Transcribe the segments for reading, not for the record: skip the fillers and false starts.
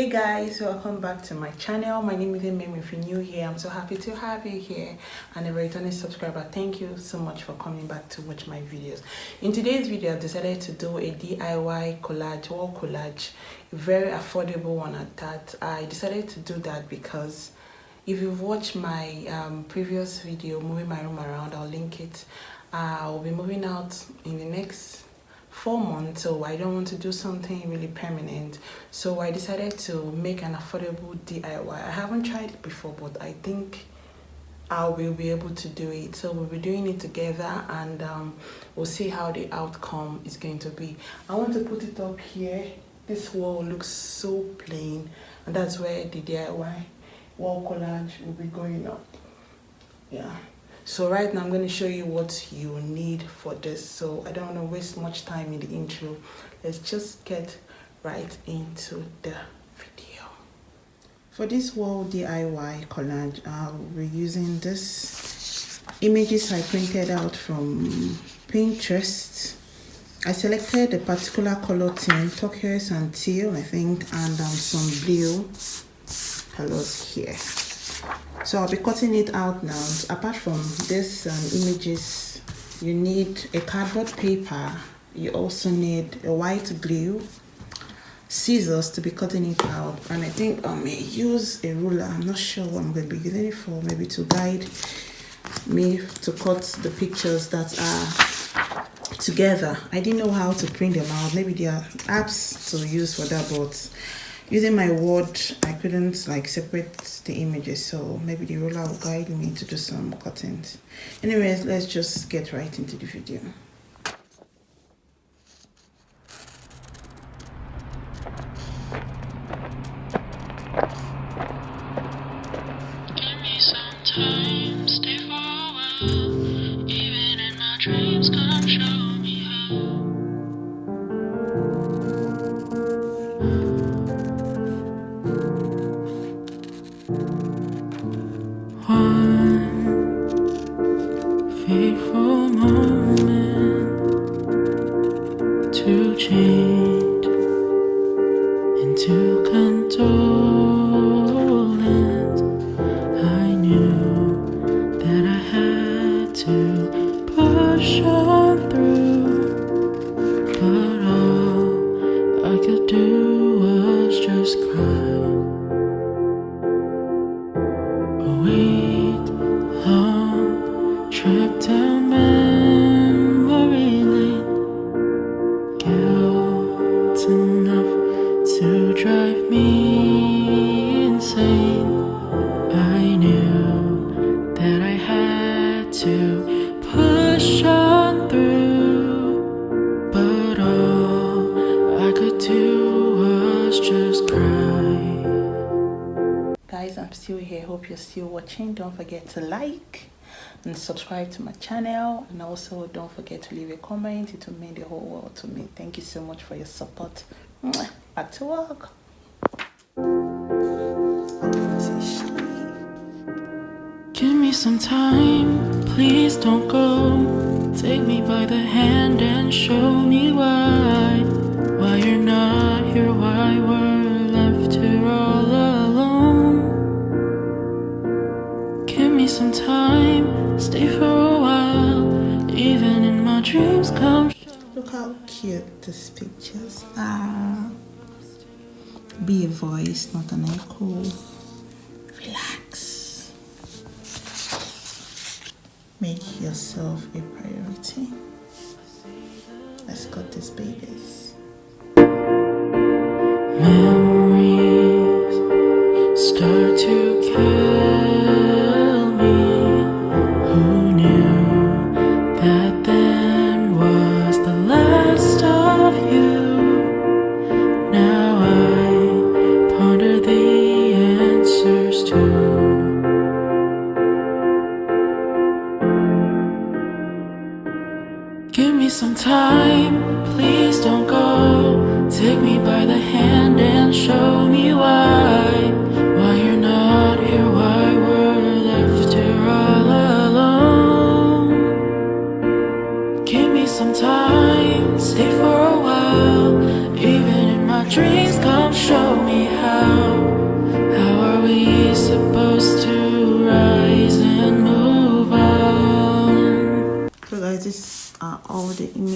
Hey guys, welcome back to my channel. My name is Emem. If you're new here, I'm so happy to have you here, and a returning subscriber, thank you so much for coming back to watch my videos. In today's video, I've decided to do a DIY collage, wall collage, a very affordable one at that. I decided to do that because if you've watched my previous video moving my room around, I'll link it. I'll be moving out in the next 4 months, so I don't want to do something really permanent, so I decided to make an affordable DIY. I haven't tried it before, but I think I will be able to do it. So we'll be doing it together, and we'll see how the outcome is going to be. I want to put it up here. This wall looks so plain, and that's where the DIY wall collage will be going up. Yeah. So right now I'm going to show you what you need for this, so I don't want to waste much time in the intro. Let's just get right into the video. For this wall DIY collage, I'll be using this images I printed out from Pinterest. I selected a particular color theme, turquoise and teal I think, and some blue colors here. So I'll be cutting it out now. Apart from this images, you need a cardboard paper. You also need a white glue, scissors to be cutting it out, and I think I may use a ruler. I'm not sure what I'm going to be using it for, maybe to guide me to cut the pictures that are together. I didn't know how to print them out. Maybe there are apps to use for that, but using my Word, I couldn't separate the images, so maybe the ruler will guide me to do some cuttings. Anyways, let's just get right into the video. Give me some time, stay for a while, even in my dreams, come show me how. One fateful moment to change into condolence. I knew that I had to push on through, but all I could do was just cry. Long trip down memory lane, guilt enough to drive me insane. I knew that I had to push on through, but all I could do was just cry. Guys, I'm still here. Hope you're still watching. Don't forget to like and subscribe to my channel, and also don't forget to leave a comment. It will mean the whole world to me. Thank you so much for your support. Back to work. Give me some time, please don't go. Take me by the hand and show me why you're not here, why we're left here all alone. Give me some time, stay for a while, even in my dreams come. Look how cute these pictures are. Be a voice, not an echo. Relax. Make yourself a priority. Let's cut these babies. Memories start to kill me. Who knew that then was the last of you? Now I ponder the answers to. Give me some time, please don't go. Take me by the hand and show me why you're not here, why we're left here all alone. Give me some time, stay for a while, even in my dreams, come show me how.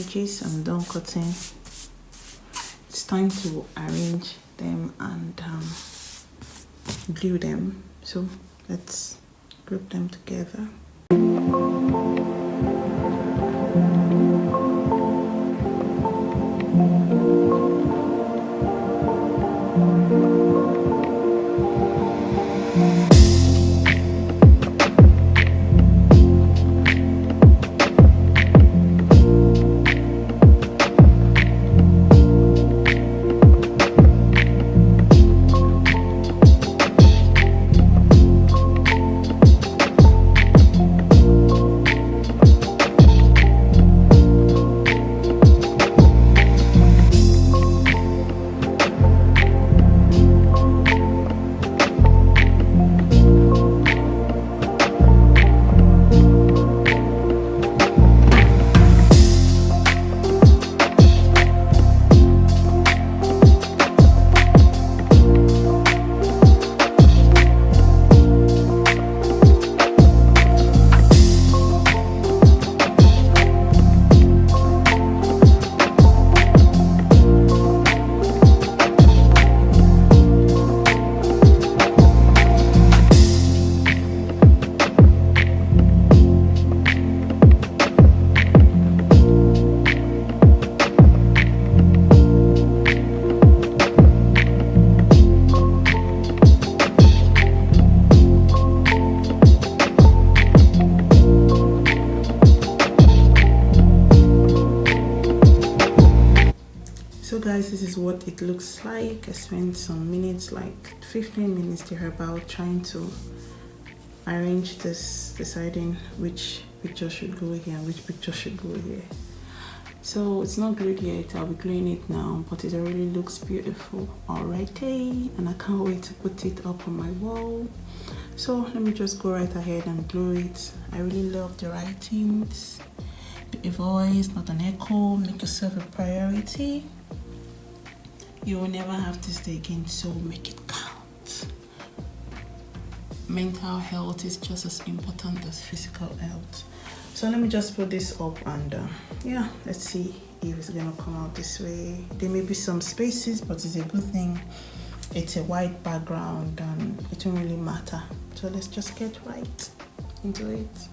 edges. I'm done cutting. It's time to arrange them and glue them. So let's group them together. So guys, this is what it looks like. I spent some minutes, like 15 minutes there about, trying to arrange this, deciding which picture should go here and which picture should go here. So it's not glued yet. I'll be gluing it now, but it already looks beautiful already, and I can't wait to put it up on my wall. So let me just go right ahead and glue it. I really love the writings. Be a voice, not an echo. Make yourself a priority. You will never have this day again, so make it count. Mental health is just as important as physical health. So let me just put this up and yeah, let's see if it's gonna come out this way. There may be some spaces, but it's a good thing. It's a white background and it won't really matter. So let's just get right into it.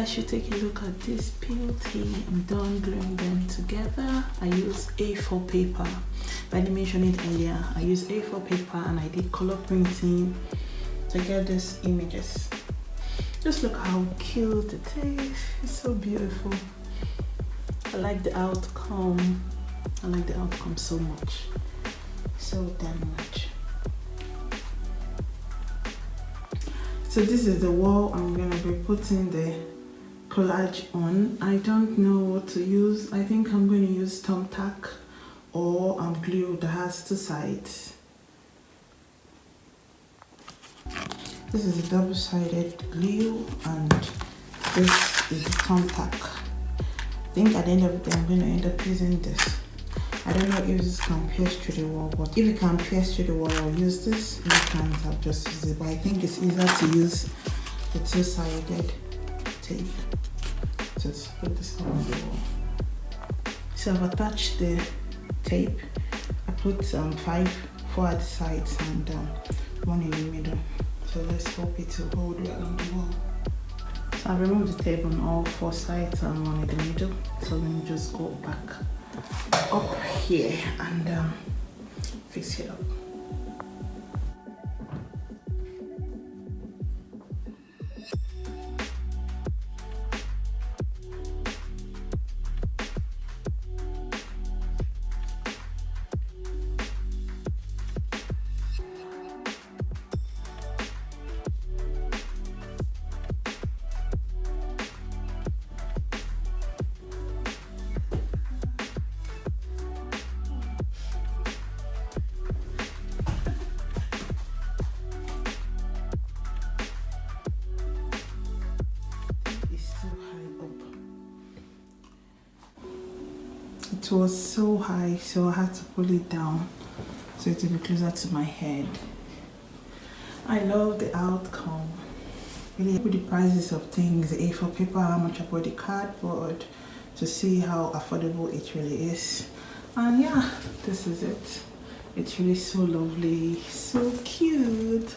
guys should take a look at this beauty. I'm done gluing them together. I use A4 paper. I didn't mention it earlier. I use A4 paper and I did color printing to get these images. Just look how cute it is. It's so beautiful. I like the outcome. I like the outcome so much, so damn much. So this is the wall I'm gonna be putting the collage on. I don't know what to use. I think I'm going to use thumbtack or glue that has two sides. This is a double-sided glue and this is the thumbtack. I think at the end of the day I'm going to end up using this. I don't know if this can pierce through the wall, but if it can pierce through the wall, I'll use this. If it can't, I'll just use it. But I think it's easier to use the two-sided tape. Just put this on the wall. So I've attached the tape. I put 4 at the sides and 1 in the middle. So let's hope it will hold well on the wall. So I've removed the tape on all 4 sides and 1 in the middle. So let me just go back up here and fix it up. It was so high, so I had to pull it down so it will be closer to my head. I love the outcome. Really, with the prices of things, the A4 paper, how much I bought the cardboard, to see how affordable it really is. And yeah, this is it. It's really so lovely, so cute.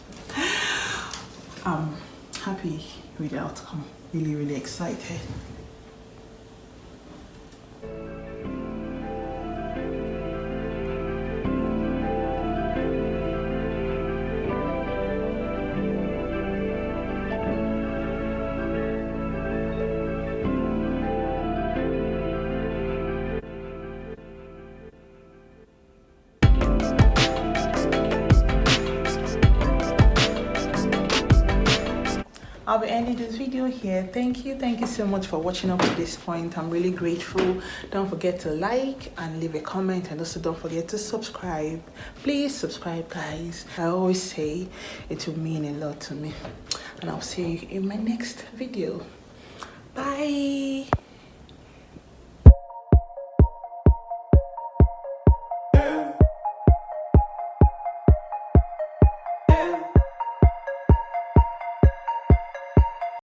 I'm happy with the outcome. Really, really excited. I'll be ending this video here. Thank you so much for watching up to this point. I'm really grateful. Don't forget to like and leave a comment, and also don't forget to subscribe. Please subscribe, guys. I always say it will mean a lot to me, and I'll see you in my next video. Bye.